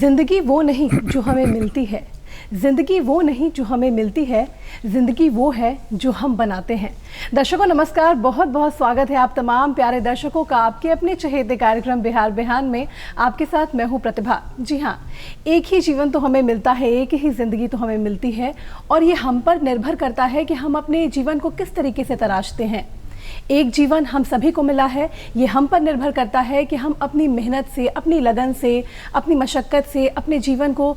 ज़िंदगी वो नहीं जो हमें मिलती है, ज़िंदगी वो नहीं जो हमें मिलती है, ज़िंदगी वो है जो हम बनाते हैं। दर्शकों नमस्कार, बहुत बहुत स्वागत है आप तमाम प्यारे दर्शकों का आपके अपने चहेते कार्यक्रम बिहार बिहान में। आपके साथ मैं हूँ प्रतिभा। जी हाँ, एक ही जीवन तो हमें मिलता है, एक ही ज़िंदगी तो हमें मिलती है और ये हम पर निर्भर करता है कि हम अपने जीवन को किस तरीके से तराशते हैं। एक जीवन हम सभी को मिला है, ये हम पर निर्भर करता है कि हम अपनी मेहनत से, अपनी लगन से, अपनी मशक्क़त से अपने जीवन को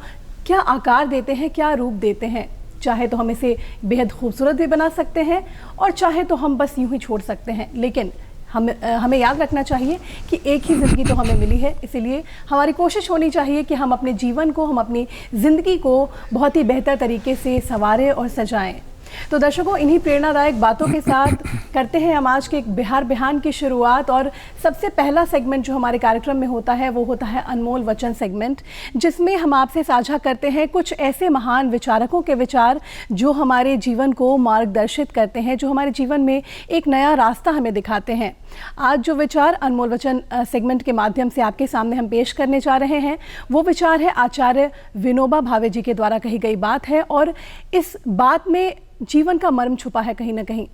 क्या आकार देते हैं, क्या रूप देते हैं। चाहे तो हम इसे बेहद खूबसूरत भी बना सकते हैं और चाहे तो हम बस यूं ही छोड़ सकते हैं, लेकिन हमें याद रखना चाहिए कि एक ही ज़िंदगी तो हमें मिली है। इसीलिए हमारी कोशिश होनी चाहिए कि हम अपने जीवन को, हम अपनी ज़िंदगी को बहुत ही बेहतर तरीके से संवारें और सजाएं। तो दर्शकों, इन्हीं प्रेरणादायक बातों के साथ करते हैं हम आज के एक बिहार बिहान की शुरुआत। और सबसे पहला सेगमेंट जो हमारे कार्यक्रम में होता है वो होता है अनमोल वचन सेगमेंट, जिसमें हम आपसे साझा करते हैं कुछ ऐसे महान विचारकों के विचार जो हमारे जीवन को मार्गदर्शित करते हैं, जो हमारे जीवन में एक नया रास्ता हमें दिखाते हैं। आज जो विचार अनमोल वचन सेगमेंट के माध्यम से आपके सामने हम पेश करने जा रहे हैं वो विचार है आचार्य विनोबा भावे जी के द्वारा कही गई बात है। और इस बात में जीवन का मर्म छुपा है कहीं ना कहीं।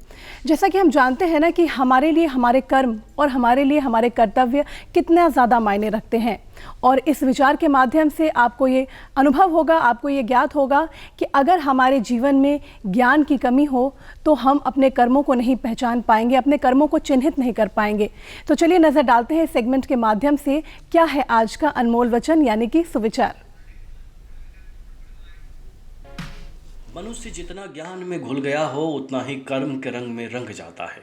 जैसा कि हम जानते हैं ना कि हमारे लिए हमारे कर्म और हमारे लिए हमारे कर्तव्य कितना ज़्यादा मायने रखते हैं। और इस विचार के माध्यम से आपको ये अनुभव होगा, आपको ये ज्ञात होगा कि अगर हमारे जीवन में ज्ञान की कमी हो तो हम अपने कर्मों को नहीं पहचान पाएंगे, अपने कर्मों को चिन्हित नहीं कर पाएंगे। तो चलिए नज़र डालते हैं इस सेगमेंट के माध्यम से क्या है आज का अनमोल वचन यानी कि सुविचार। मनुष्य जितना ज्ञान में घुल गया हो उतना ही कर्म के रंग में रंग जाता है।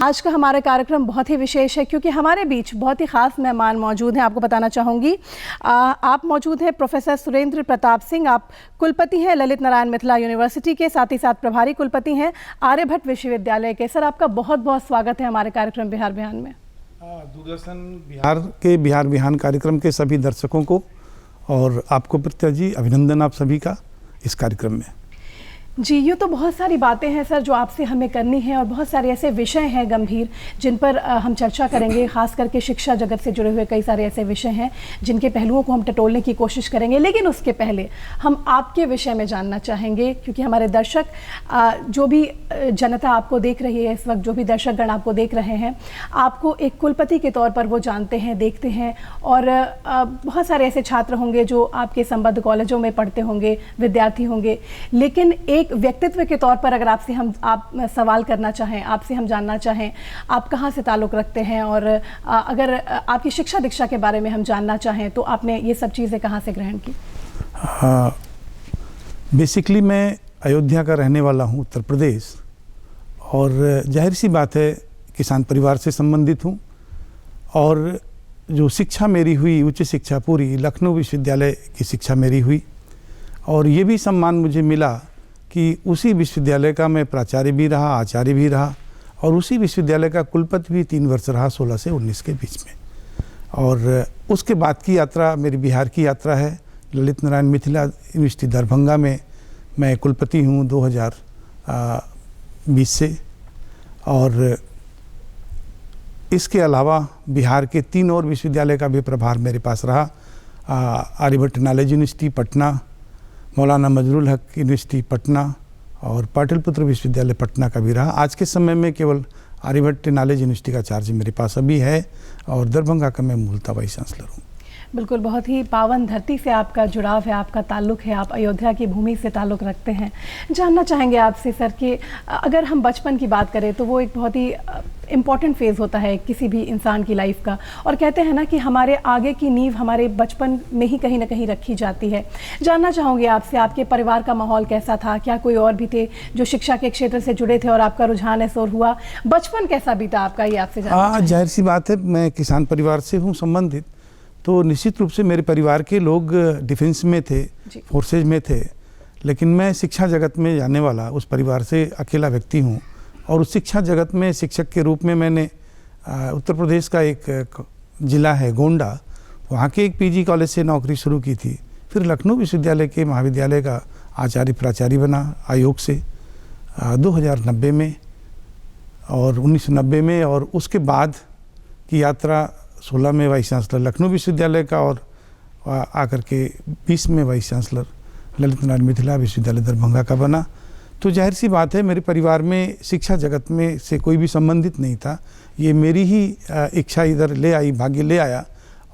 आज का हमारा कार्यक्रम बहुत ही विशेष है क्योंकि हमारे बीच बहुत ही खास मेहमान मौजूद हैं। आपको बताना चाहूँगी आप मौजूद हैं प्रोफेसर सुरेंद्र प्रताप सिंह। आप कुलपति हैं ललित नारायण मिथिला यूनिवर्सिटी के, साथ ही साथ प्रभारी कुलपति हैं आर्यभट्ट विश्वविद्यालय के। सर, आपका बहुत बहुत स्वागत है हमारे कार्यक्रम बिहार बिहान में। दूरदर्शन बिहार के बिहार बिहान कार्यक्रम के सभी दर्शकों को और आपको प्रत्या जी अभिनंदन आप सभी का इस कार्यक्रम में। जी, यूँ तो बहुत सारी बातें हैं सर जो आपसे हमें करनी है और बहुत सारे ऐसे विषय हैं गंभीर जिन पर हम चर्चा करेंगे। खास करके शिक्षा जगत से जुड़े हुए कई सारे ऐसे विषय हैं जिनके पहलुओं को हम टटोलने की कोशिश करेंगे। लेकिन उसके पहले हम आपके विषय में जानना चाहेंगे क्योंकि हमारे दर्शक, जो भी जनता आपको देख रही है इस वक्त, जो भी दर्शकगण आपको देख रहे हैं, आपको एक कुलपति के तौर पर वो जानते हैं, देखते हैं। और बहुत सारे ऐसे छात्र होंगे जो आपके संबद्ध कॉलेजों में पढ़ते होंगे, विद्यार्थी होंगे। लेकिन एक व्यक्तित्व के तौर पर अगर आप सवाल करना चाहें, आपसे हम जानना चाहें आप कहाँ से ताल्लुक़ रखते हैं और अगर आपकी शिक्षा दीक्षा के बारे में हम जानना चाहें तो आपने ये सब चीज़ें कहाँ से ग्रहण की? बेसिकली मैं अयोध्या का रहने वाला हूँ, उत्तर प्रदेश। और जाहिर सी बात है किसान परिवार से संबंधित हूँ। और जो शिक्षा मेरी हुई, उच्च शिक्षा पूरी लखनऊ विश्वविद्यालय की शिक्षा मेरी हुई। और ये भी सम्मान मुझे मिला कि उसी विश्वविद्यालय का मैं प्राचार्य भी रहा, आचार्य भी रहा और उसी विश्वविद्यालय का कुलपति भी 3 वर्ष रहा, 16 से 19 के बीच में। और उसके बाद की यात्रा मेरी बिहार की यात्रा है। ललित नारायण मिथिला यूनिवर्सिटी दरभंगा में मैं कुलपति हूँ 2020 से। और इसके अलावा बिहार के 3 और विश्वविद्यालय का भी प्रभार मेरे पास रहा। आर्यभट्ट नॉलेज यूनिवर्सिटी पटना, मौलाना मजरुल हक यूनिवर्सिटी पटना और पाटलिपुत्र विश्वविद्यालय पटना का भी रहा। आज के समय में केवल आर्यभट्ट नॉलेज यूनिवर्सिटी का चार्ज मेरे पास अभी है और दरभंगा का मैं मूलतः वाइस चांसलर हूँ। बिल्कुल, बहुत ही पावन धरती से आपका जुड़ाव है, आपका ताल्लुक़ है, आप अयोध्या की भूमि से ताल्लुक़ रखते हैं। जानना चाहेंगे आपसे सर कि अगर हम बचपन की बात करें तो वो एक बहुत ही इम्पॉर्टेंट फेज़ होता है किसी भी इंसान की लाइफ का। और कहते हैं ना कि हमारे आगे की नींव हमारे बचपन में ही कहीं ना कहीं रखी जाती है। जानना चाहूँगी आपसे आपके परिवार का माहौल कैसा था? क्या कोई और भी थे जो शिक्षा के क्षेत्र से जुड़े थे और आपका रुझान ऐसा हुआ? बचपन कैसा बीता आपका, ये आपसे जानना। जाहिर सी बात है, मैं किसान परिवार से हूँ संबंधित, तो निश्चित रूप से मेरे परिवार के लोग डिफेंस में थे, फोर्सेज में थे। लेकिन मैं शिक्षा जगत में जाने वाला उस परिवार से अकेला व्यक्ति हूँ। और उस शिक्षा जगत में शिक्षक के रूप में मैंने उत्तर प्रदेश का एक ज़िला है गोंडा, वहाँ के एक पीजी कॉलेज से नौकरी शुरू की थी। फिर लखनऊ विश्वविद्यालय के महाविद्यालय का आचार्य प्राचार्य बना आयोग से 2090 में और 1990 में। और उसके बाद की यात्रा 16 में वाइस चांसलर लखनऊ विश्वविद्यालय का और आकर के 20 में वाइस चांसलर ललित नारायण मिथिला विश्वविद्यालय दरभंगा का बना। तो जाहिर सी बात है मेरे परिवार में शिक्षा जगत में से कोई भी संबंधित नहीं था। ये मेरी ही इच्छा इधर ले आई, भाग्य ले आया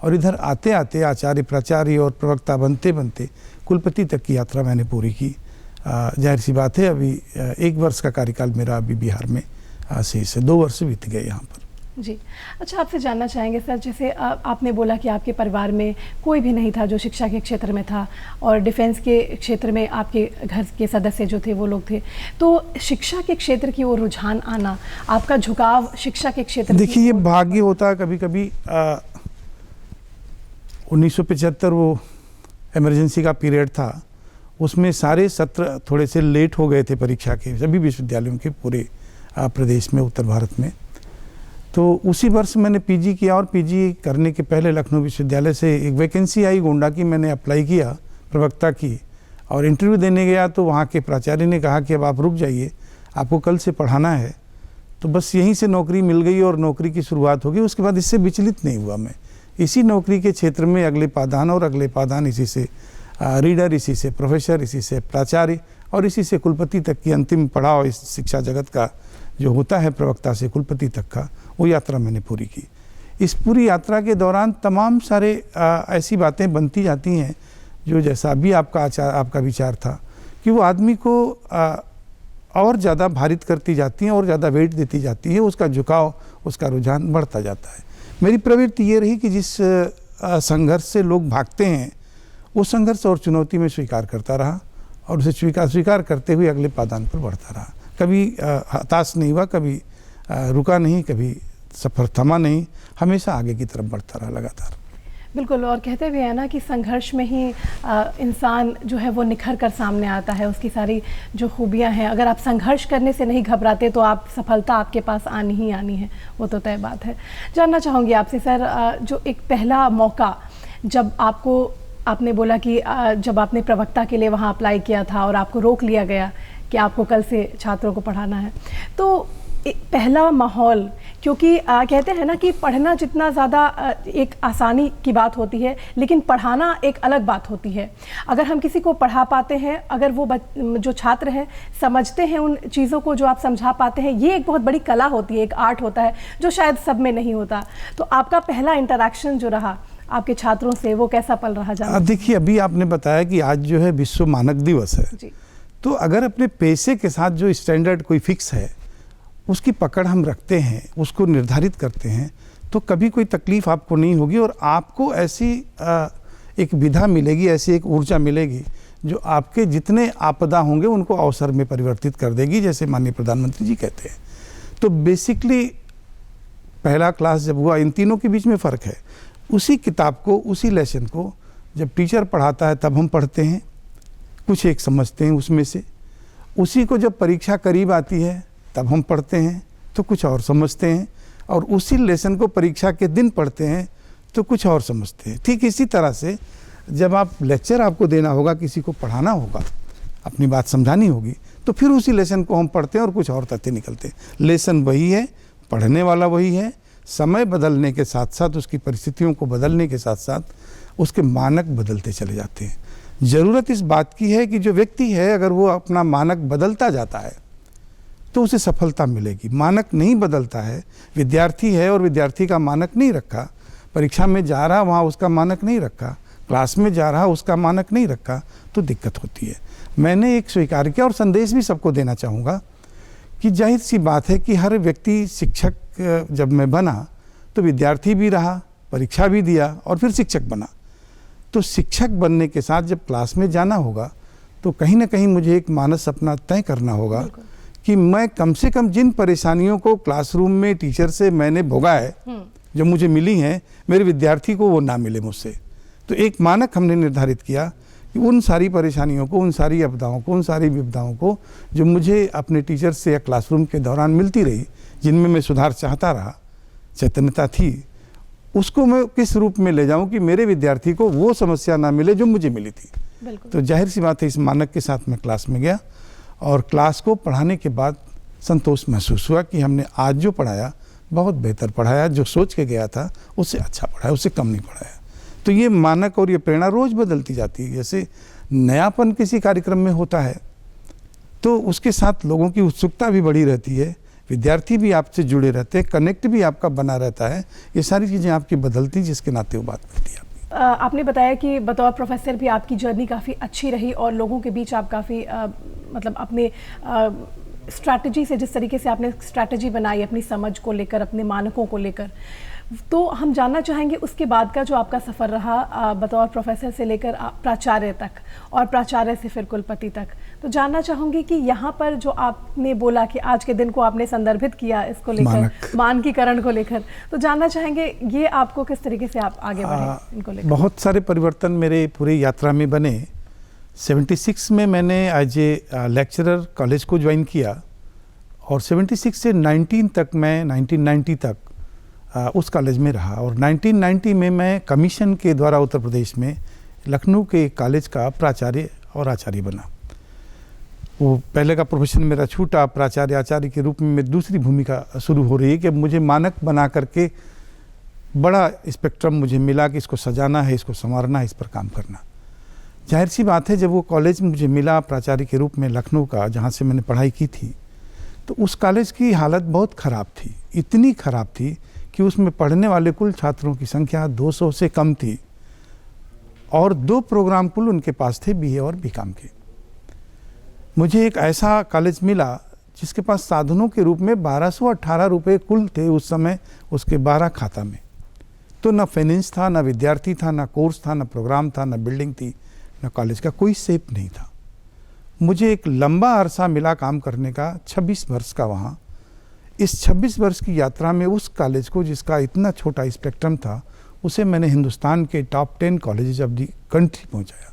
और इधर आते आते आचार्य, प्राचार्य और प्रवक्ता बनते बनते कुलपति तक की यात्रा मैंने पूरी की। जाहिर सी बात है अभी 1 वर्ष का कार्यकाल मेरा अभी बिहार में शेष है, 2 वर्ष बीत गए यहाँ पर। जी, अच्छा आपसे जानना चाहेंगे सर, जैसे आपने बोला कि आपके परिवार में कोई भी नहीं था जो शिक्षा के क्षेत्र में था और डिफेंस के क्षेत्र में आपके घर के सदस्य जो थे वो लोग थे, तो शिक्षा के क्षेत्र की ओर रुझान आना, आपका झुकाव शिक्षा के क्षेत्र, देखिए ये भाग्य होता है कभी कभी। 1975 वो इमरजेंसी का पीरियड था, उसमें सारे सत्र थोड़े से लेट हो गए थे परीक्षा के, सभी विश्वविद्यालयों के पूरे प्रदेश में, उत्तर भारत में। तो उसी वर्ष मैंने पीजी किया और पीजी करने के पहले लखनऊ विश्वविद्यालय से एक वैकेंसी आई गोंडा की, मैंने अप्लाई किया प्रवक्ता की और इंटरव्यू देने गया तो वहाँ के प्राचार्य ने कहा कि अब आप रुक जाइए, आपको कल से पढ़ाना है। तो बस यहीं से नौकरी मिल गई और नौकरी की शुरुआत हो गई। उसके बाद इससे विचलित नहीं हुआ मैं, इसी नौकरी के क्षेत्र में अगले पाधान और अगले पाधान, इसी से रीडर, इसी से प्रोफेसर, इसी से प्राचार्य और इसी से कुलपति तक की अंतिम पड़ाव इस शिक्षा जगत का जो होता है प्रवक्ता से कुलपति तक का, वो यात्रा मैंने पूरी की। इस पूरी यात्रा के दौरान तमाम सारे ऐसी बातें बनती जाती हैं जो जैसा अभी आपका विचार था कि वो आदमी को और ज़्यादा भारित करती जाती हैं और ज़्यादा वेट देती जाती है, उसका झुकाव, उसका रुझान बढ़ता जाता है। मेरी प्रवृत्ति ये रही कि जिस संघर्ष से लोग भागते हैं वो संघर्ष और चुनौती में स्वीकार करता रहा और उसे स्वीकार करते हुए अगले पादान पर बढ़ता रहा। कभी हताश नहीं हुआ, कभी रुका नहीं, कभी सफ़र थमा नहीं, हमेशा आगे की तरफ बढ़ता रहा लगातार। बिल्कुल, और कहते भी हैं ना कि संघर्ष में ही इंसान जो है वो निखर कर सामने आता है, उसकी सारी जो खूबियां हैं। अगर आप संघर्ष करने से नहीं घबराते तो आप सफलता आपके पास आनी ही आनी है, वो तो तय बात है। जानना चाहूँगी आपसे सर, जो एक पहला मौका जब आपने बोला कि जब आपने प्रवक्ता के लिए वहाँ अप्लाई किया था और आपको रोक लिया गया कि आपको कल से छात्रों को पढ़ाना है, तो पहला माहौल, क्योंकि कहते हैं ना कि पढ़ना जितना ज़्यादा एक आसानी की बात होती है, लेकिन पढ़ाना एक अलग बात होती है। अगर हम किसी को पढ़ा पाते हैं, अगर वो जो छात्र हैं समझते हैं उन चीज़ों को जो आप समझा पाते हैं, ये एक बहुत बड़ी कला होती है, एक आर्ट होता है जो शायद सब में नहीं होता। तो आपका पहला इंटरेक्शन जो रहा आपके छात्रों से, वो कैसा पल रहा? देखिए, अभी आपने बताया कि आज जो है विश्व मानक दिवस है जी। तो अगर अपने पैसे के साथ जो स्टैंडर्ड कोई फिक्स है उसकी पकड़ हम रखते हैं, उसको निर्धारित करते हैं, तो कभी कोई तकलीफ़ आपको नहीं होगी और आपको ऐसी एक विधा मिलेगी, ऐसी एक ऊर्जा मिलेगी जो आपके जितने आपदा होंगे उनको अवसर में परिवर्तित कर देगी, जैसे माननीय प्रधानमंत्री जी कहते हैं। तो बेसिकली पहला क्लास जब हुआ, इन तीनों के बीच में फ़र्क है। उसी किताब को, उसी लेसन को जब टीचर पढ़ाता है तब हम पढ़ते हैं, कुछ एक समझते हैं उसमें से। उसी को जब परीक्षा करीब आती है तब हम पढ़ते हैं तो कुछ और समझते हैं, और उसी लेसन को परीक्षा के दिन पढ़ते हैं तो कुछ और समझते हैं। ठीक इसी तरह से जब आप लेक्चर आपको देना होगा, किसी को पढ़ाना होगा, अपनी बात समझानी होगी, तो फिर उसी लेसन को हम पढ़ते हैं और कुछ और तथ्य निकलते हैं। लेसन वही है, पढ़ने वाला वही है, समय बदलने के साथ साथ, उसकी परिस्थितियों को बदलने के साथ साथ उसके मानक बदलते चले जाते हैं। ज़रूरत इस बात की है कि जो व्यक्ति है अगर वो अपना मानक बदलता जाता है तो उसे सफलता मिलेगी। मानक नहीं बदलता है, विद्यार्थी है और विद्यार्थी का मानक नहीं रखा, परीक्षा में जा रहा वहाँ उसका मानक नहीं रखा, क्लास में जा रहा उसका मानक नहीं रखा, तो दिक्कत होती है। मैंने एक स्वीकार किया और संदेश भी सबको देना चाहूँगा कि जाहिर सी बात है कि हर व्यक्ति शिक्षक जब मैं बना तो विद्यार्थी भी रहा, परीक्षा भी दिया और फिर शिक्षक बना। तो शिक्षक बनने के साथ जब क्लास में जाना होगा तो कहीं ना कहीं मुझे एक मानस अपना तय करना होगा कि मैं कम से कम जिन परेशानियों को क्लासरूम में टीचर से मैंने भोगा है, जो मुझे मिली हैं, मेरे विद्यार्थी को वो ना मिले मुझसे। तो एक मानक हमने निर्धारित किया कि उन सारी परेशानियों को, उन सारी आपदाओं को, उन सारी विपदाओं को जो मुझे अपने टीचर से या क्लासरूम के दौरान मिलती रही, जिनमें मैं सुधार चाहता रहा, चैतन्यता थी, उसको मैं किस रूप में ले जाऊं कि मेरे विद्यार्थी को वो समस्या ना मिले जो मुझे मिली थी। तो जाहिर सी बात है, इस मानक के साथ मैं क्लास में गया और क्लास को पढ़ाने के बाद संतोष महसूस हुआ कि हमने आज जो पढ़ाया बहुत बेहतर पढ़ाया, जो सोच के गया था उससे अच्छा पढ़ाया, उससे कम नहीं पढ़ाया। तो ये मानक और ये प्रेरणा रोज़ बदलती जाती है। जैसे नयापन किसी कार्यक्रम में होता है तो उसके साथ लोगों की उत्सुकता भी बढ़ी रहती है, विद्यार्थी भी आपसे जुड़े रहते हैं, कनेक्ट भी आपका बना रहता है। ये सारी चीज़ें आपकी बदलती, जिसके नाते वो बात बनती है। आपने बताया कि बतौर प्रोफेसर भी आपकी जर्नी काफ़ी अच्छी रही और लोगों के बीच आप काफ़ी मतलब अपने स्ट्रैटेजी से, जिस तरीके से आपने स्ट्रैटेजी बनाई अपनी समझ को लेकर, अपने मानकों को लेकर, तो हम जानना चाहेंगे उसके बाद का जो आपका सफ़र रहा बतौर प्रोफेसर से लेकर प्राचार्य तक और प्राचार्य से फिर कुलपति तक। तो जानना चाहूँगी कि यहाँ पर जो आपने बोला कि आज के दिन को आपने संदर्भित किया इसको लेकर, मानकीकरण को लेकर, तो जानना चाहेंगे ये आपको किस तरीके से आप आगे बढ़े इनको लेकर? बहुत सारे परिवर्तन मेरे पूरी यात्रा में बने। 76 में मैंने एज ए लेक्चरर कॉलेज को ज्वाइन किया और 76 से 1990 तक उस कॉलेज में रहा। और 1990 में मैं कमीशन के द्वारा उत्तर प्रदेश में लखनऊ के कॉलेज का प्राचार्य और आचार्य बना। वो पहले का प्रोफेशन मेरा छूटा, प्राचार्य आचार्य के रूप में दूसरी भूमिका शुरू हो रही है कि मुझे मानक बना करके बड़ा स्पेक्ट्रम मुझे मिला कि इसको सजाना है, इसको संवारना है, इस पर काम करना। जाहिर सी बात है, जब वो कॉलेज मुझे मिला प्राचार्य के रूप में लखनऊ का, जहाँ से मैंने पढ़ाई की थी, तो उस कॉलेज की हालत बहुत ख़राब थी। इतनी ख़राब थी कि उसमें पढ़ने वाले कुल छात्रों की संख्या 200 से कम थी और 2 प्रोग्राम कुल उनके पास थे, बीए और बीकॉम के। मुझे एक ऐसा कॉलेज मिला जिसके पास साधनों के रूप में 1218 रुपये कुल थे उस समय, उसके 12 खाता में। तो ना फाइनेंस था, ना विद्यार्थी था, ना कोर्स था, ना प्रोग्राम था, ना बिल्डिंग थी, ना कॉलेज का कोई सेप नहीं था। मुझे एक लंबा अरसा मिला काम करने का, 26 वर्ष का वहाँ। इस 26 वर्ष की यात्रा में उस कॉलेज को, जिसका इतना छोटा स्पेक्ट्रम था, उसे मैंने हिंदुस्तान के top 10 colleges of the country पहुँचाया।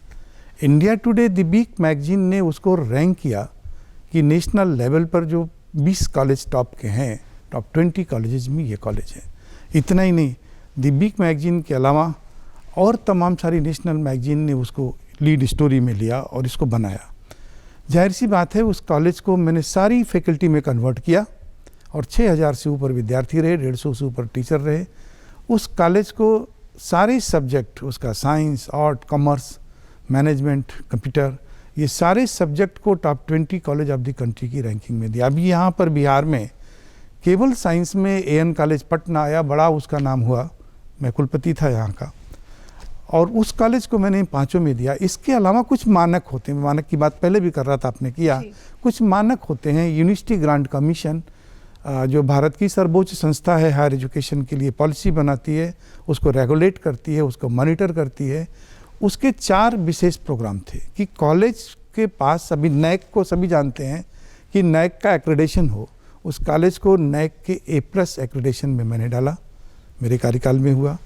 India Today the Week magazine ने उसको रैंक किया कि नेशनल लेवल पर जो 20 कॉलेज टॉप के हैं, टॉप 20 कॉलेजेस में ये कॉलेज है। इतना ही नहीं, द वीक मैगजीन के अलावा और तमाम सारी नेशनल मैगजीन ने उसको लीड स्टोरी में लिया और इसको बनाया। जाहिर सी बात है, उस कॉलेज को मैंने सारी फैकल्टी में कन्वर्ट किया और 6000 से ऊपर विद्यार्थी रहे, 150 से ऊपर टीचर रहे। उस कॉलेज को सारे सब्जेक्ट, उसका science, art, commerce, management, computer, ये सारे सब्जेक्ट को top 20 college of the country की रैंकिंग में दिया। अभी यहाँ पर बिहार में केवल साइंस में एएन कॉलेज पटना आया, बड़ा उसका नाम हुआ, मैं कुलपति था यहाँ का, और उस कॉलेज को मैंने 5 में दिया। इसके अलावा कुछ मानक होते हैं, मानक की बात पहले भी कर रहा था, आपने किया, कुछ मानक होते हैं। यूनिवर्सिटी ग्रांट कमीशन जो भारत की सर्वोच्च संस्था है, हायर एजुकेशन के लिए पॉलिसी बनाती है, उसको रेगुलेट करती है, उसको मॉनिटर करती है। उसके 4 विशेष प्रोग्राम थे कि कॉलेज के पास, अभी नैक को सभी जानते हैं कि नैक का एक्रेडिटेशन हो, उस कॉलेज को नैक के A+ एक्रेडिटेशन में मैंने डाला, मेरे कार्यकाल में हुआ।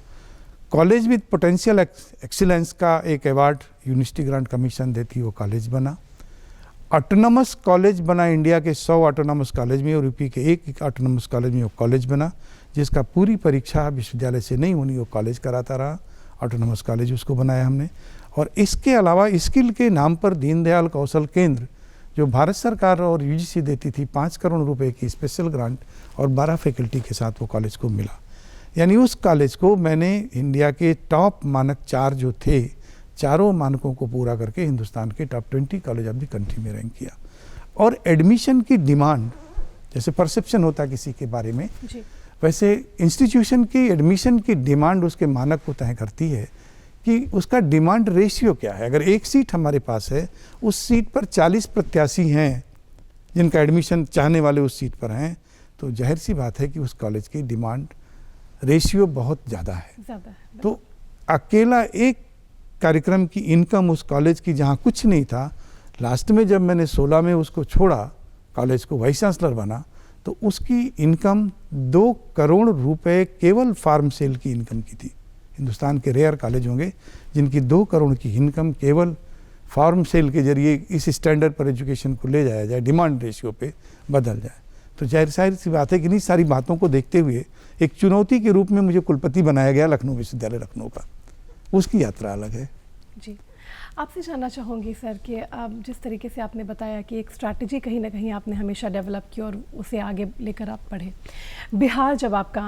कॉलेज विद पोटेंशियल एक्सीलेंस का एक अवार्ड यूनिवर्सिटी ग्रांट कमीशन देती, वो कॉलेज बना। ऑटोनॉमस कॉलेज बना, इंडिया के 100 ऑटोनॉमस कॉलेज में और यूपी के एक ऑटोनॉमस कॉलेज में वो कॉलेज बना, जिसका पूरी परीक्षा विश्वविद्यालय से नहीं होनी, वो कॉलेज कराता रहा। ऑटोनॉमस कॉलेज उसको बनाया हमने। और इसके अलावा स्किल के नाम पर दीनदयाल कौशल केंद्र, जो भारत सरकार और यूजीसी देती थी, 5 करोड़ रुपए की स्पेशल ग्रांट और 12 फैकल्टी के साथ वो कॉलेज को मिला। यानी उस कॉलेज को मैंने इंडिया के टॉप मानक 4 जो थे, चारों मानकों को पूरा करके हिंदुस्तान के top 20 college of the country में रैंक किया। और एडमिशन की डिमांड, जैसे परसेप्शन होता है किसी के बारे में, वैसे इंस्टीट्यूशन की एडमिशन की डिमांड उसके मानक को तय करती है कि उसका डिमांड रेशियो क्या है। अगर एक सीट हमारे पास है, उस सीट पर 40 प्रत्याशी हैं जिनका एडमिशन चाहने वाले उस सीट पर हैं, तो जाहिर सी बात है कि उस कॉलेज की डिमांड रेशियो बहुत ज़्यादा है। तो अकेला एक कार्यक्रम की इनकम उस कॉलेज की, जहाँ कुछ नहीं था, लास्ट में जब मैंने 16 में उसको छोड़ा, कॉलेज को वाइस चांसलर बना, तो उसकी इनकम 2 करोड़ रुपए केवल फार्म सेल की इनकम की थी। हिंदुस्तान के रेयर कॉलेज होंगे जिनकी 2 करोड़ की इनकम केवल फार्म सेल के जरिए इस स्टैंडर्ड पर एजुकेशन को ले जाया जाए, डिमांड रेशियो पे बदल जाए। तो जाहिर सी बात है कि इन्हीं सारी बातों को देखते हुए एक चुनौती के रूप में मुझे कुलपति बनाया गया लखनऊ विश्वविद्यालय लखनऊ का। उसकी यात्रा अलग है। जी, आपसे जानना चाहूँगी सर कि जिस तरीके से आपने बताया कि एक स्ट्रैटेजी कहीं ना कहीं आपने हमेशा डेवलप की और उसे आगे लेकर आप बढ़े। बिहार जब आपका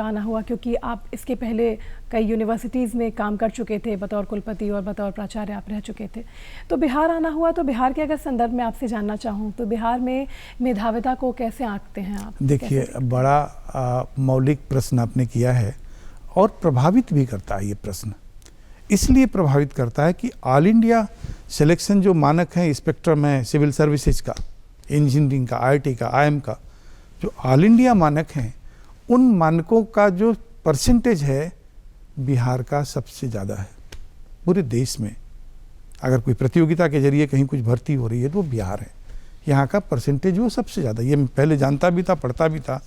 आना हुआ, क्योंकि आप इसके पहले कई यूनिवर्सिटीज़ में काम कर चुके थे, बतौर कुलपति और बतौर प्राचार्य आप रह चुके थे, तो बिहार आना हुआ, तो बिहार के अगर संदर्भ में आपसे जानना चाहूँ तो बिहार में मेधाविता को कैसे आंकते हैं आप? देखिए, बड़ा मौलिक प्रश्न आपने किया है और प्रभावित भी करता है ये प्रश्न। इसलिए प्रभावित करता है कि ऑल इंडिया सिलेक्शन जो मानक है, स्पेक्ट्रम है सिविल सर्विसेज का, इंजीनियरिंग का, आईटी का, आईएम का, जो ऑल इंडिया मानक हैं, उन मानकों का जो परसेंटेज है बिहार का सबसे ज़्यादा है पूरे देश में। अगर कोई प्रतियोगिता के जरिए कहीं कुछ भर्ती हो रही है तो वो बिहार है, यहाँ का परसेंटेज वो सबसे ज़्यादा। ये मैं पहले जानता भी था, पढ़ता भी था,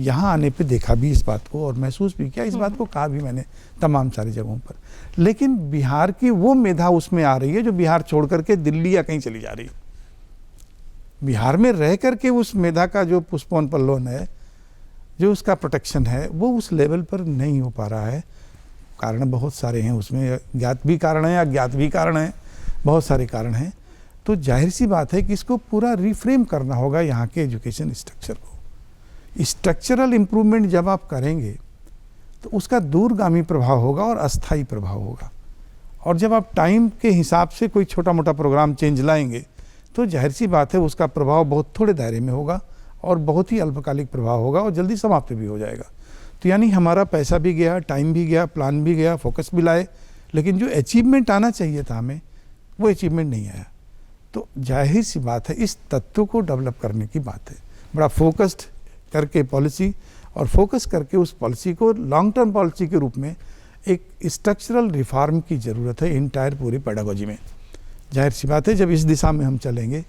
यहाँ आने पे देखा भी इस बात को और महसूस भी किया, इस बात को कहा भी मैंने तमाम सारी जगहों पर। लेकिन बिहार की वो मेधा उसमें आ रही है जो बिहार छोड़ करके दिल्ली या कहीं चली जा रही है। बिहार में रह करके उस मेधा का जो पुष्पवन पल्लवन है, जो उसका प्रोटेक्शन है, वो उस लेवल पर नहीं हो पा रहा है। कारण बहुत सारे हैं उसमें, ज्ञात भी कारण हैं, अज्ञात भी कारण हैं, बहुत सारे कारण हैं। तो जाहिर सी बात है कि इसको पूरा रिफ्रेम करना होगा यहाँ के एजुकेशन स्ट्रक्चर को। स्ट्रक्चरल इम्प्रूवमेंट जब आप करेंगे तो उसका दूरगामी प्रभाव होगा और अस्थायी प्रभाव होगा। और जब आप टाइम के हिसाब से कोई छोटा मोटा प्रोग्राम चेंज लाएंगे तो जाहिर सी बात है उसका प्रभाव बहुत थोड़े दायरे में होगा और बहुत ही अल्पकालिक प्रभाव होगा और जल्दी समाप्त भी हो जाएगा। तो यानी हमारा पैसा भी गया, टाइम भी गया, प्लान भी गया, फोकस भी लाए, लेकिन जो अचीवमेंट आना चाहिए था हमें, वो अचीवमेंट नहीं आया। तो जाहिर सी बात है इस तत्व को डेवलप करने की बात है, बड़ा फोकस्ड करके पॉलिसी, और फोकस करके उस पॉलिसी को लॉन्ग टर्म पॉलिसी के रूप में एक स्ट्रक्चरल रिफॉर्म की ज़रूरत है इंटायर पूरी पेडागोजी में। जाहिर सी बात है जब इस दिशा में हम चलेंगे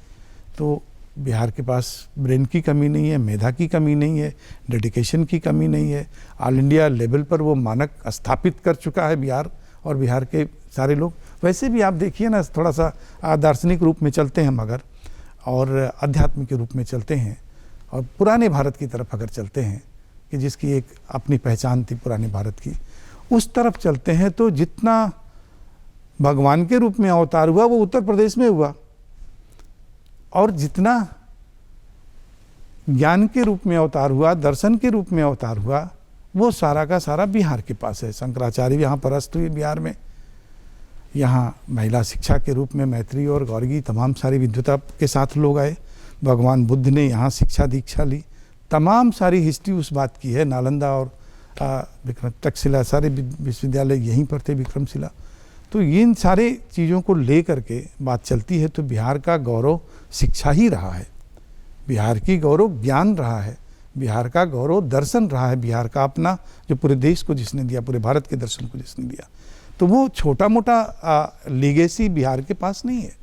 तो बिहार के पास ब्रेन की कमी नहीं है, मेधा की कमी नहीं है, डेडिकेशन की कमी नहीं है। ऑल इंडिया लेवल पर वो मानक स्थापित कर चुका है बिहार, और बिहार के सारे लोग। वैसे भी आप देखिए ना, थोड़ा सा दार्शनिक रूप में चलते हैं हम अगर, और अध्यात्म के रूप में चलते हैं, और पुराने भारत की तरफ अगर चलते हैं कि जिसकी एक अपनी पहचान थी पुराने भारत की, उस तरफ चलते हैं तो जितना भगवान के रूप में अवतार हुआ वो उत्तर प्रदेश में हुआ, और जितना ज्ञान के रूप में अवतार हुआ, दर्शन के रूप में अवतार हुआ, वो सारा का सारा बिहार के पास है। शंकराचार्य यहाँ परस्त हुए बिहार में, यहाँ महिला शिक्षा के रूप में मैत्री और गौरगी तमाम सारी विद्वता के साथ लोग आए। भगवान बुद्ध ने यहाँ शिक्षा दीक्षा ली, तमाम सारी हिस्ट्री उस बात की है। नालंदा और विक्रम तक्षशिला सारे विश्वविद्यालय यहीं पर थे, विक्रमशिला। तो इन सारे चीज़ों को ले करके बात चलती है तो बिहार का गौरव शिक्षा ही रहा है, बिहार की गौरव ज्ञान रहा है, बिहार का गौरव दर्शन रहा है, बिहार का अपना जो पूरे देश को जिसने दिया, पूरे भारत के दर्शन को जिसने दिया। तो वो छोटा मोटा लीगेसी बिहार के पास नहीं है।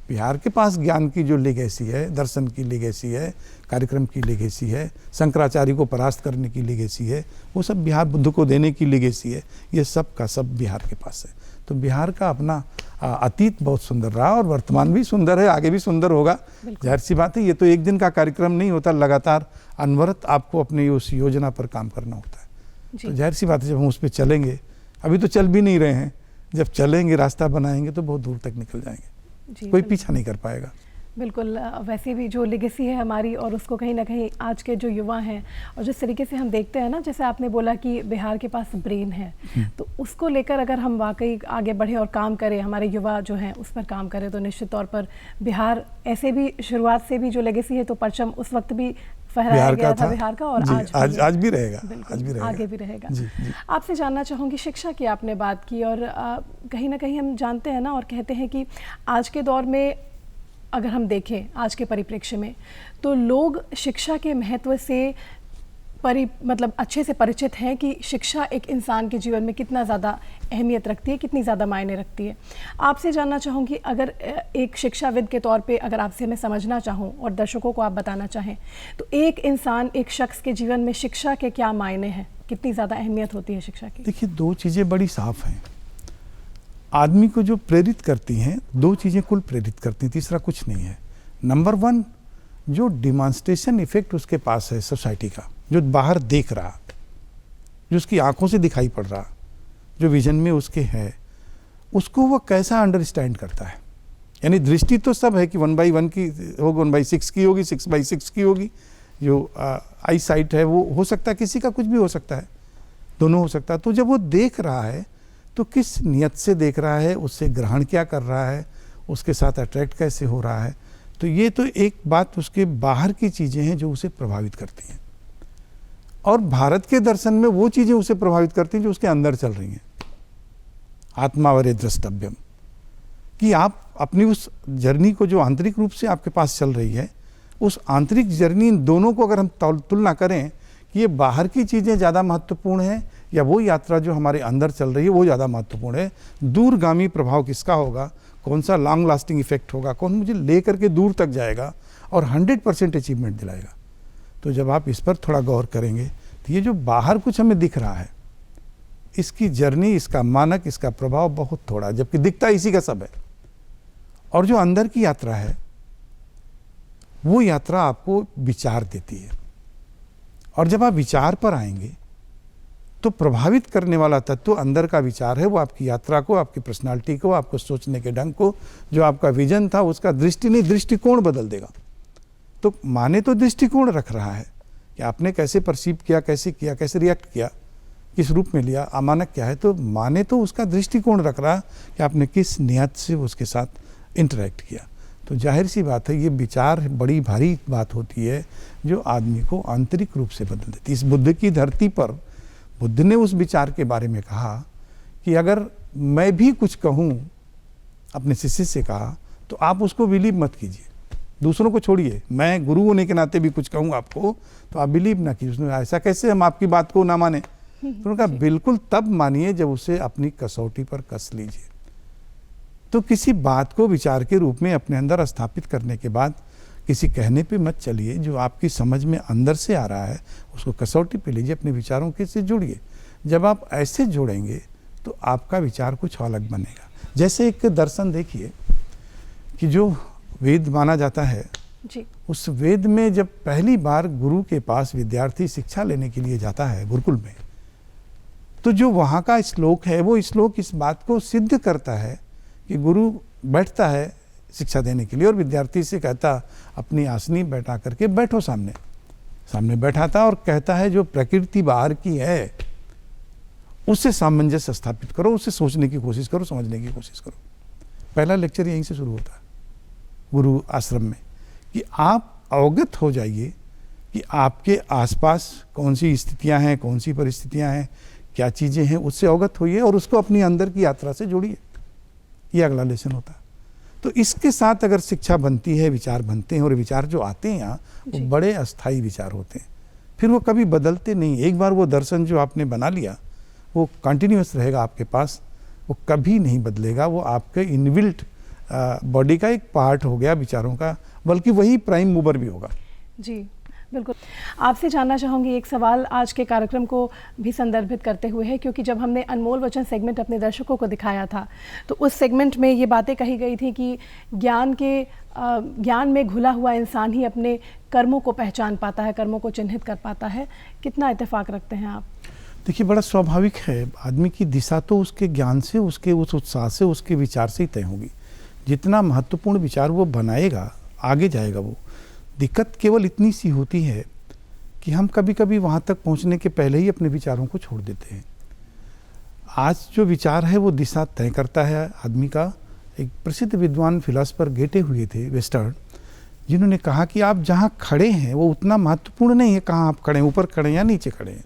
बिहार के पास ज्ञान की जो लीगेसी है, दर्शन की लीगेसी है, कार्यक्रम की लीगेसी है, शंकराचार्य को परास्त करने की लीगेसी है, वो सब बिहार बुद्ध को देने की लीगेसी है, ये सब का सब बिहार के पास है। तो बिहार का अपना अतीत बहुत सुंदर रहा और वर्तमान भी सुंदर है, आगे भी सुंदर होगा। जाहिर सी बात है ये तो एक दिन का कार्यक्रम नहीं होता, लगातार अनवरत आपको अपनी उस योजना पर काम करना होता है। तो जाहिर सी बात है जब हम उस पर चलेंगे, अभी तो चल भी नहीं रहे हैं, जब चलेंगे रास्ता बनाएंगे तो बहुत दूर तक निकल जाएंगे, कोई पीछा नहीं कर पाएगा। बिल्कुल, वैसे भी जो लेगेसी है हमारी, और उसको कहीं ना कहीं आज के जो युवा हैं और जिस तरीके से हम देखते हैं ना, जैसे आपने बोला कि बिहार के पास ब्रेन है, तो उसको लेकर अगर हम वाकई आगे बढ़े और काम करें, हमारे युवा जो हैं उस पर काम करें, तो निश्चित तौर पर बिहार ऐसे भी शुरुआत से भी जो लेगेसी है, तो परचम उस वक्त भी फहराया गया था बिहार का, और आज भी रहेगा, आज भी रहेगा, आगे भी रहेगा। आपसे जानना चाहूँगी, शिक्षा की आपने बात की, और कहीं ना कहीं हम जानते हैं ना और कहते हैं कि आज के दौर में अगर हम देखें आज के परिप्रेक्ष्य में, तो लोग शिक्षा के महत्व से मतलब अच्छे से परिचित हैं कि शिक्षा एक इंसान के जीवन में कितना ज़्यादा अहमियत रखती है, कितनी ज़्यादा मायने रखती है। आपसे जानना चाहूँगी, अगर एक शिक्षाविद के तौर पे अगर आपसे मैं समझना चाहूँ और दर्शकों को आप बताना चाहें, तो एक इंसान, एक शख्स के जीवन में शिक्षा के क्या मायने हैं, कितनी ज़्यादा अहमियत होती है शिक्षा की? देखिए, दो चीज़ें बड़ी साफ हैं। आदमी को जो प्रेरित करती हैं, दो चीज़ें कुल प्रेरित करती हैं, तीसरा कुछ नहीं है। नंबर वन, जो डिमॉन्स्ट्रेशन इफेक्ट उसके पास है सोसाइटी का, जो बाहर देख रहा, जो उसकी आंखों से दिखाई पड़ रहा, जो विजन में उसके है, उसको वो कैसा अंडरस्टैंड करता है। यानी दृष्टि तो सब है कि 1/1 की होगी, 1/6 की होगी, 6/6 की होगी। जो आई साइट है वो हो सकता है, किसी का कुछ भी हो सकता है, दोनों हो सकता है। तो जब वो देख रहा है तो किस नियत से देख रहा है, उससे ग्रहण क्या कर रहा है, उसके साथ अट्रैक्ट कैसे हो रहा है। तो ये तो एक बात उसके बाहर की चीज़ें हैं जो उसे प्रभावित करती हैं, और भारत के दर्शन में वो चीज़ें उसे प्रभावित करती हैं जो उसके अंदर चल रही हैं। आत्मावरे द्रष्टव्यम, कि आप अपनी उस जर्नी को जो आंतरिक रूप से आपके पास चल रही है, उस आंतरिक जर्नी, इन दोनों को अगर हम तुलना करें कि ये बाहर की चीज़ें ज़्यादा महत्वपूर्ण है या वो यात्रा जो हमारे अंदर चल रही है वो ज़्यादा महत्वपूर्ण है, दूरगामी प्रभाव किसका होगा, कौन सा लॉन्ग लास्टिंग इफेक्ट होगा, कौन मुझे ले करके दूर तक जाएगा और 100% अचीवमेंट दिलाएगा। तो जब आप इस पर थोड़ा गौर करेंगे तो ये जो बाहर कुछ हमें दिख रहा है, इसकी जर्नी, इसका मानक, इसका प्रभाव बहुत थोड़ा, जबकि दिखता इसी का सब है। और जो अंदर की यात्रा है वो यात्रा आपको विचार देती है, और जब आप विचार पर आएंगे तो प्रभावित करने वाला तत्व अंदर का विचार है। वो आपकी यात्रा को, आपकी पर्सनालिटी को, आपको सोचने के ढंग को, जो आपका विजन था उसका दृष्टि नहीं, दृष्टिकोण बदल देगा। तो माने तो दृष्टिकोण रख रहा है कि आपने कैसे परसीव किया, कैसे किया, कैसे रिएक्ट किया, किस रूप में लिया, अमानक क्या है। तो माने तो उसका दृष्टिकोण रख रहा कि आपने किस नियत से उसके साथ इंटरेक्ट किया। तो जाहिर सी बात है ये विचार बड़ी भारी बात होती है जो आदमी को आंतरिक रूप से बदल देती है। इस बुद्ध की धरती पर बुद्ध ने उस विचार के बारे में कहा कि अगर मैं भी कुछ कहूँ, अपने शिष्य से कहा, तो आप उसको बिलीव मत कीजिए, दूसरों को छोड़िए, मैं गुरु होने के नाते भी कुछ कहूँ आपको तो आप बिलीव ना कीजिए। उसने ऐसा कैसे हम आपकी बात को ना माने? तो उन्होंने कहा बिल्कुल तब मानिए जब उसे अपनी कसौटी पर कस लीजिए। तो किसी बात को विचार के रूप में अपने अंदर स्थापित करने के बाद किसी कहने पे मत चलिए, जो आपकी समझ में अंदर से आ रहा है उसको कसौटी पे लीजिए, अपने विचारों के से जुड़िए। जब आप ऐसे जोड़ेंगे तो आपका विचार कुछ अलग बनेगा। जैसे एक दर्शन देखिए कि जो वेद माना जाता है जी। उस वेद में जब पहली बार गुरु के पास विद्यार्थी शिक्षा लेने के लिए जाता है गुरुकुल में, तो जो वहाँ का श्लोक है वो श्लोक इस बात को सिद्ध करता है कि गुरु बैठता है शिक्षा देने के लिए और विद्यार्थी से कहता अपनी आसनी बैठा करके बैठो, सामने सामने बैठाता और कहता है जो प्रकृति बाहर की है उससे सामंजस्य स्थापित करो, उससे सोचने की कोशिश करो, समझने की कोशिश करो। पहला लेक्चर यहीं से शुरू होता है गुरु आश्रम में कि आप अवगत हो जाइए कि आपके आसपास कौन सी स्थितियां हैं, कौन सी परिस्थितियां हैं, क्या चीज़ें हैं, उससे अवगत होइए और उसको अपनी अंदर की यात्रा से जोड़िए। ये अगला लेसन होता है। तो इसके साथ अगर शिक्षा बनती है, विचार बनते हैं, और विचार जो आते हैं यहाँ वो बड़े अस्थायी विचार होते हैं, फिर वो कभी बदलते नहीं। एक बार वो दर्शन जो आपने बना लिया वो कंटिन्यूअस रहेगा आपके पास, वो कभी नहीं बदलेगा। वो आपके इनबिल्ट बॉडी का एक पार्ट हो गया विचारों का, बल्कि वही प्राइम मूवर भी होगा। जी बिल्कुल। आपसे जानना चाहूँगी एक सवाल आज के कार्यक्रम को भी संदर्भित करते हुए है, क्योंकि जब हमने अनमोल वचन सेगमेंट अपने दर्शकों को दिखाया था तो उस सेगमेंट में ये बातें कही गई थी कि ज्ञान में घुला हुआ इंसान ही अपने कर्मों को पहचान पाता है, कर्मों को चिन्हित कर पाता है। कितना इत्तेफाक रखते हैं आप? देखिए, बड़ा स्वाभाविक है, आदमी की दिशा तो उसके ज्ञान से, उसके उस उत्साह से, उसके विचार से ही तय होगी। जितना महत्वपूर्ण विचार वो बनाएगा आगे जाएगा वो। दिक्कत केवल इतनी सी होती है कि हम कभी कभी वहाँ तक पहुँचने के पहले ही अपने विचारों को छोड़ देते हैं। आज जो विचार है वो दिशा तय करता है आदमी का। एक प्रसिद्ध विद्वान फिलोसफर गेटे हुए थे वेस्टर्न, जिन्होंने कहा कि आप जहाँ खड़े हैं वो उतना महत्वपूर्ण नहीं है कहाँ आप खड़े हैं, ऊपर खड़े हैं या नीचे खड़े हैं।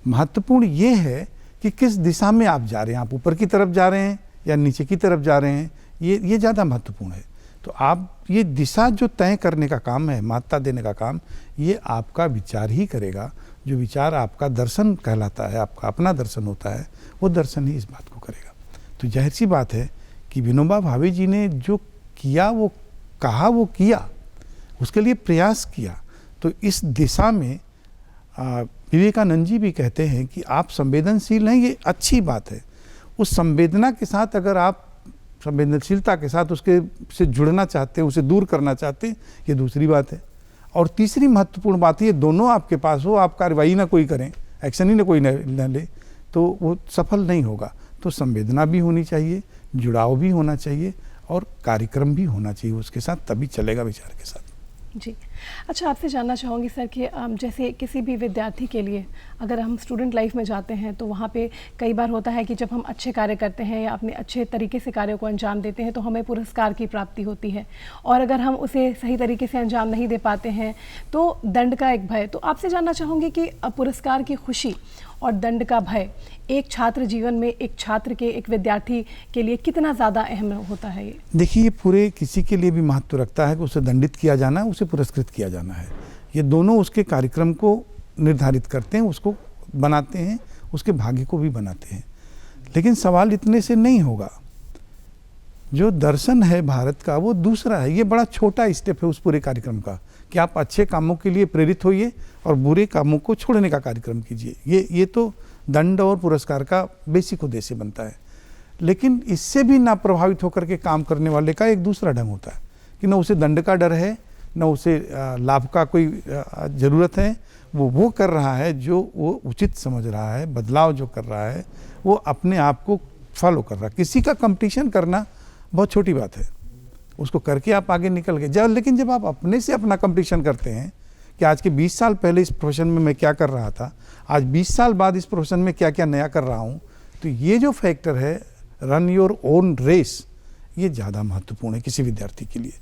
महत्वपूर्ण ये है कि किस दिशा में आप जा रहे हैं, आप ऊपर की तरफ जा रहे हैं या नीचे की तरफ जा रहे हैं, ये ज़्यादा महत्वपूर्ण है। तो आप ये दिशा जो तय करने का काम है, महत्ता देने का काम, ये आपका विचार ही करेगा। जो विचार आपका दर्शन कहलाता है, आपका अपना दर्शन होता है, वो दर्शन ही इस बात को करेगा। तो जाहिर सी बात है कि विनोबा भावे जी ने जो किया, वो कहा, वो किया, उसके लिए प्रयास किया। तो इस दिशा में विवेकानंद जी भी कहते हैं कि आप संवेदनशील हैं, ये अच्छी बात है। उस संवेदना के साथ अगर आप संवेदनशीलता के साथ उसके से जुड़ना चाहते हैं, उसे दूर करना चाहते हैं, ये दूसरी बात है। और तीसरी महत्वपूर्ण बात, ये दोनों आपके पास हो, आप कार्रवाई ना कोई करें, एक्शन ही ना कोई न ले, तो वो सफल नहीं होगा। तो संवेदना भी होनी चाहिए, जुड़ाव भी होना चाहिए और कार्यक्रम भी होना चाहिए उसके साथ, तभी चलेगा विचार के साथ। जी। अच्छा, आपसे जानना चाहूँगी सर कि जैसे किसी भी विद्यार्थी के लिए अगर हम स्टूडेंट लाइफ में जाते हैं तो वहाँ पे कई बार होता है कि जब हम अच्छे कार्य करते हैं या अपने अच्छे तरीके से कार्यों को अंजाम देते हैं तो हमें पुरस्कार की प्राप्ति होती है, और अगर हम उसे सही तरीके से अंजाम नहीं दे पाते हैं तो दंड का एक भय। तो आपसे जानना चाहूँगी कि पुरस्कार की खुशी और दंड का भय एक छात्र जीवन में, एक छात्र के, एक विद्यार्थी के लिए कितना ज़्यादा अहम होता है ये? देखिए, ये पूरे किसी के लिए भी महत्व रखता है कि उसे दंडित किया जाना है, उसे पुरस्कृत किया जाना है। ये दोनों उसके कार्यक्रम को निर्धारित करते हैं, उसको बनाते हैं, उसके भाग्य को भी बनाते हैं। लेकिन सवाल इतने से नहीं होगा। जो दर्शन है भारत का वो दूसरा है। ये बड़ा छोटा स्टेप है उस पूरे कार्यक्रम का कि आप अच्छे कामों के लिए प्रेरित होइए और बुरे कामों को छोड़ने का कार्यक्रम कीजिए। ये तो दंड और पुरस्कार का बेसिक उद्देश्य बनता है। लेकिन इससे भी ना प्रभावित होकर के काम करने वाले का एक दूसरा ढंग होता है कि न उसे दंड का डर है, न उसे लाभ का कोई ज़रूरत है। वो कर रहा है जो वो उचित समझ रहा है, बदलाव जो कर रहा है वो अपने आप को फॉलो कर रहा है। किसी का कंपटीशन करना बहुत छोटी बात है, उसको करके आप आगे निकल गए। लेकिन जब आप अपने से अपना कंपटीशन करते हैं कि आज के 20 साल पहले इस प्रोफेशन में मैं क्या कर रहा था, आज 20 साल बाद इस प्रोफेशन में क्या क्या नया कर रहा हूँ, तो ये जो फैक्टर है रन योर ओन रेस, ये ज़्यादा महत्वपूर्ण है किसी विद्यार्थी के लिए।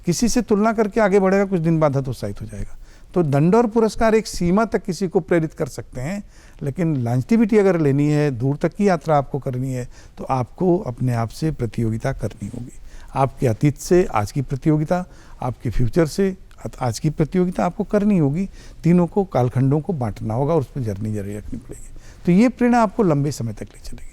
किसी से तुलना करके आगे बढ़ेगा, कुछ दिन बाद हतोत्साहित हो जाएगा। तो दंड और पुरस्कार एक सीमा तक किसी को प्रेरित कर सकते हैं, लेकिन लॉन्जिविटी अगर लेनी है, दूर तक की यात्रा आपको करनी है, तो आपको अपने आप से प्रतियोगिता करनी होगी। आपके अतीत से आज की प्रतियोगिता, आपके फ्यूचर से आज की प्रतियोगिता आपको करनी होगी। तीनों को, कालखंडों को बांटना होगा और उस पर जर्नी जारी रखनी पड़ेगी। तो ये प्रेरणा आपको लंबे समय तक ले चलेगी।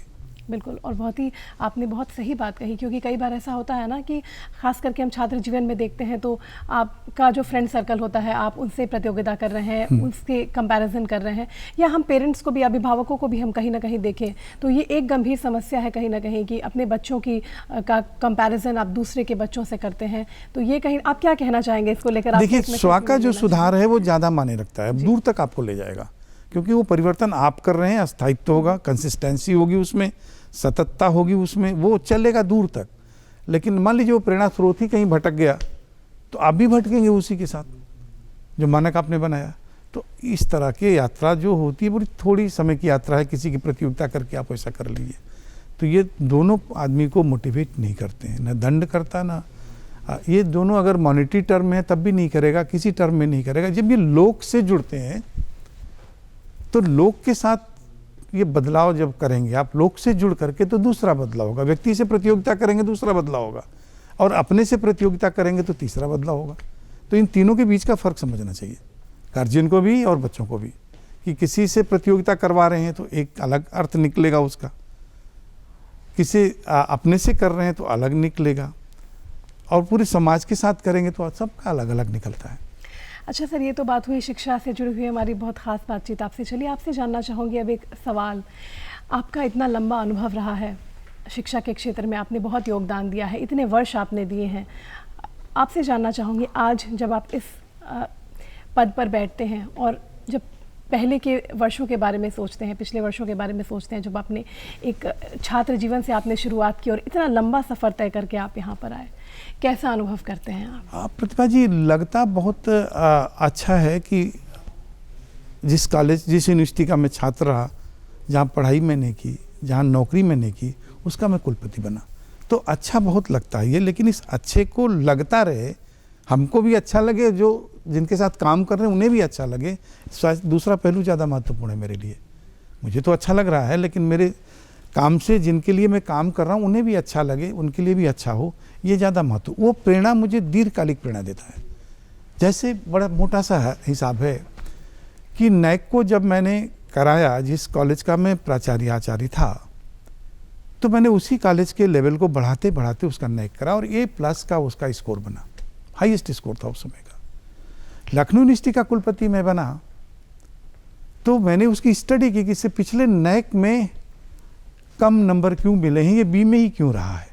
बिल्कुल, और बहुत ही आपने बहुत सही बात कही, क्योंकि कई बार ऐसा होता है ना कि खास करके हम छात्र जीवन में देखते हैं तो आपका जो फ्रेंड सर्कल होता है, आप उनसे प्रतियोगिता कर रहे हैं, उसके कंपैरिजन कर रहे हैं, या हम पेरेंट्स को भी, अभिभावकों को भी हम कहीं ना कहीं देखें तो ये एक गंभीर समस्या है कहीं ना कहीं कि अपने बच्चों की का कंपैरिजन आप दूसरे के बच्चों से करते हैं। तो ये कहीं आप क्या कहना चाहेंगे इसको लेकर? देखिए, स्व का जो सुधार है वो ज़्यादा माने रखता है, दूर तक आपको ले जाएगा, क्योंकि वो परिवर्तन आप कर रहे हैं, स्थायित्व होगा, कंसिस्टेंसी होगी, उसमें सततता होगी, उसमें वो चलेगा दूर तक। लेकिन मान लीजिए वो प्रेरणा स्रोत ही कहीं भटक गया तो आप भी भटकेंगे उसी के साथ जो मानक आपने बनाया। तो इस तरह की यात्रा जो होती है बड़ी थोड़ी समय की यात्रा है, किसी की प्रतियोगिता करके आप ऐसा कर लीजिए। तो ये दोनों आदमी को मोटिवेट नहीं करते हैं, न दंड करता ना ये दोनों। अगर मॉनेटरी टर्म है तब भी नहीं करेगा, किसी टर्म में नहीं करेगा। जब ये लोक से जुड़ते हैं तो लोक के साथ ये बदलाव जब करेंगे आप, लोक से जुड़ करके, तो दूसरा बदलाव होगा। व्यक्ति से प्रतियोगिता करेंगे दूसरा बदलाव होगा, और अपने से प्रतियोगिता करेंगे तो तीसरा बदलाव होगा। तो इन तीनों के बीच का फर्क समझना चाहिए, गार्जियन को भी और बच्चों को भी, कि किसी से प्रतियोगिता करवा रहे हैं तो एक अलग अर्थ निकलेगा उसका, किसी अपने से कर रहे हैं तो अलग निकलेगा, और पूरे समाज के साथ करेंगे तो सबका अलग अलग निकलता है। अच्छा सर, ये तो बात हुई शिक्षा से जुड़ी हुई हमारी बहुत ख़ास बातचीत आपसे। चलिए आपसे जानना चाहूँगी अब एक सवाल। आपका इतना लंबा अनुभव रहा है शिक्षा के क्षेत्र में, आपने बहुत योगदान दिया है, इतने वर्ष आपने दिए हैं। आपसे जानना चाहूँगी आज जब आप इस पद पर बैठते हैं और जब पहले के वर्षों के बारे में सोचते हैं, पिछले वर्षों के बारे में सोचते हैं, जब आपने एक छात्र जीवन से आपने शुरुआत की और इतना लंबा सफ़र तय करके आप यहाँ पर आए, कैसा अनुभव करते हैं आप? प्रतिभा जी, लगता बहुत अच्छा है कि जिस कॉलेज, जिस यूनिवर्सिटी का मैं छात्र रहा, जहाँ पढ़ाई मैंने की, जहाँ नौकरी मैंने की, उसका मैं कुलपति बना, तो अच्छा बहुत लगता है ये। लेकिन इस अच्छे को लगता रहे, हमको भी अच्छा लगे, जो जिनके साथ काम कर रहे हैं उन्हें भी अच्छा लगे। दूसरा पहलू ज़्यादा महत्वपूर्ण है मेरे लिए। मुझे तो अच्छा लग रहा है, लेकिन मेरे काम से जिनके लिए मैं काम कर रहा हूँ उन्हें भी अच्छा लगे, उनके लिए भी अच्छा हो, ये ज़्यादा महत्व, वो प्रेरणा मुझे दीर्घकालिक प्रेरणा देता है। जैसे बड़ा मोटा सा हिसाब है कि नैक को जब मैंने कराया, जिस कॉलेज का मैं आचार्य था, तो मैंने उसी कॉलेज के लेवल को बढ़ाते बढ़ाते उसका नैक करा और A+ का उसका स्कोर बना, हाईएस्ट स्कोर था उस समय का। लखनऊ यूनिवर्सिटी का कुलपति मैं बना तो मैंने उसकी स्टडी की कि इससे पिछले नैक में कम नंबर क्यों मिले हैं, ये B में ही क्यों रहा है।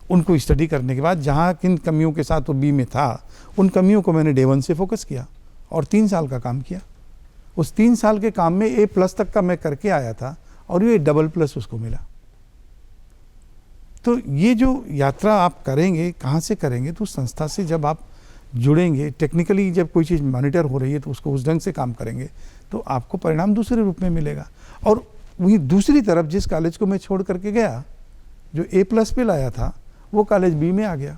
उनको स्टडी करने के बाद जहाँ किन कमियों के साथ वो B में था, उन कमियों को मैंने Day 1 से फोकस किया और 3 साल का काम किया। उस 3 साल के काम में A+ तक का मैं करके आया था और ये डबल प्लस उसको मिला। तो ये जो यात्रा आप करेंगे, कहाँ से करेंगे, तो उस संस्था से जब आप जुड़ेंगे, टेक्निकली जब कोई चीज़ मॉनिटर हो रही है तो उसको उस ढंग से काम करेंगे तो आपको परिणाम दूसरे रूप में मिलेगा। और वहीं दूसरी तरफ जिस कॉलेज को मैं छोड़ करके गया, जो A+ पे लाया था, वो कॉलेज B में आ गया।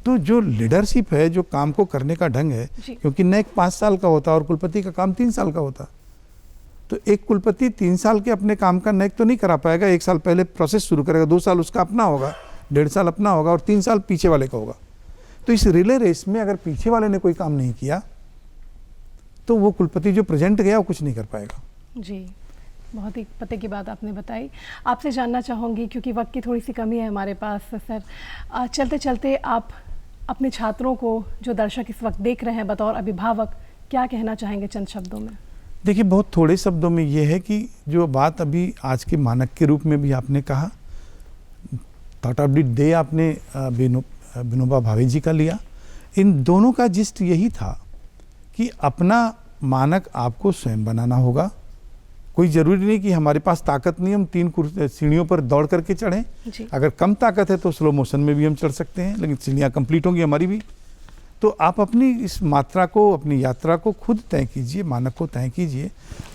तो जो लीडरशिप है, जो काम को करने का ढंग है, क्योंकि न एक 5 साल का होता और कुलपति का काम 3 साल का होता, तो एक कुलपति 3 साल के अपने काम का नेक तो नहीं करा पाएगा। 1 साल पहले प्रोसेस शुरू करेगा, 2 साल उसका अपना होगा, 1.5 साल अपना होगा और 3 साल पीछे वाले का होगा। तो इस रिले रेस में अगर पीछे वाले ने कोई काम नहीं किया तो वो कुलपति जो प्रेजेंट गया वो कुछ नहीं कर पाएगा। जी, बहुत ही पते की बात आपने बताई। आपसे जानना चाहूँगी, क्योंकि वक्त की थोड़ी सी कमी है हमारे पास सर, चलते चलते आप अपने छात्रों को, जो दर्शक इस वक्त देख रहे हैं, बतौर अभिभावक क्या कहना चाहेंगे चंद शब्दों में? देखिए, बहुत थोड़े शब्दों में ये है कि जो बात अभी आज के मानक के रूप में भी आपने कहा, थॉट ऑफ द डे आपने विनोबा भावे जी का लिया, इन दोनों का जिस्ट यही था कि अपना मानक आपको स्वयं बनाना होगा। कोई ज़रूरी नहीं कि हमारे पास ताकत नहीं, हम 3 सीढ़ियों पर दौड़ करके चढ़ें। अगर कम ताकत है तो स्लो मोशन में भी हम चढ़ सकते हैं, लेकिन सीढ़ियाँ कंप्लीट होंगी हमारी भी। तो आप अपनी इस मात्रा को, अपनी यात्रा को खुद तय कीजिए, मानक को तय कीजिए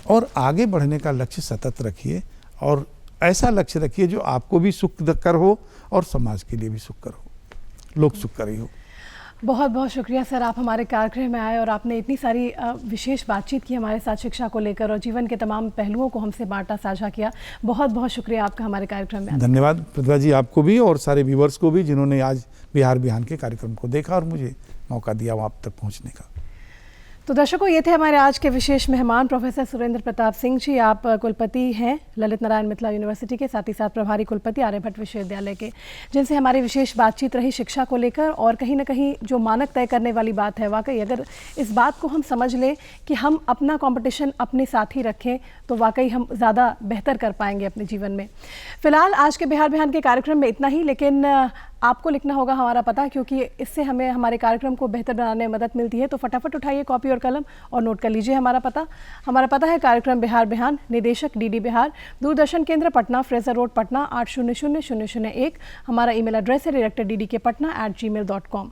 और आगे बढ़ने का लक्ष्य सतत रखिए, और ऐसा लक्ष्य रखिए जो आपको भी सुखकर हो और समाज के लिए भी सुखकर हो, लोक सुखकर ही हो। बहुत बहुत शुक्रिया सर, आप हमारे कार्यक्रम में आए और आपने इतनी सारी विशेष बातचीत की हमारे साथ शिक्षा को लेकर, और जीवन के तमाम पहलुओं को हमसे बांटा, साझा किया। बहुत बहुत शुक्रिया आपका हमारे कार्यक्रम में। धन्यवाद प्रतिभा जी, आपको भी और सारे व्यूवर्स को भी जिन्होंने आज बिहार बिहान के कार्यक्रम को देखा और मुझे मौका दिया वहाँ तक पहुँचने का। तो दर्शकों, ये थे हमारे आज के विशेष मेहमान प्रोफेसर सुरेंद्र प्रताप सिंह जी। आप कुलपति हैं ललित नारायण मिथिला यूनिवर्सिटी के, साथ ही साथ प्रभारी कुलपति आर्यभट्ट विश्वविद्यालय के, जिनसे हमारी विशेष बातचीत रही शिक्षा को लेकर। और कहीं ना कहीं जो मानक तय करने वाली बात है, वाकई अगर इस बात को हम समझ लें कि हम अपना कंपटीशन अपने साथ ही रखें तो वाकई हम ज़्यादा बेहतर कर पाएंगे अपने जीवन में। फिलहाल आज के बिहार बिहान के कार्यक्रम में इतना ही, लेकिन आपको लिखना होगा हमारा पता, क्योंकि इससे हमें हमारे कार्यक्रम को बेहतर बनाने में मदद मिलती है। तो फटाफट उठाइए कॉपी और कलम और नोट कर लीजिए हमारा पता। हमारा पता है कार्यक्रम बिहार बिहान, निदेशक DD बिहार, दूरदर्शन केंद्र पटना, फ्रेजर रोड पटना 800001। हमारा ईमेल एड्रेस है director ddkpatna@gmail.com।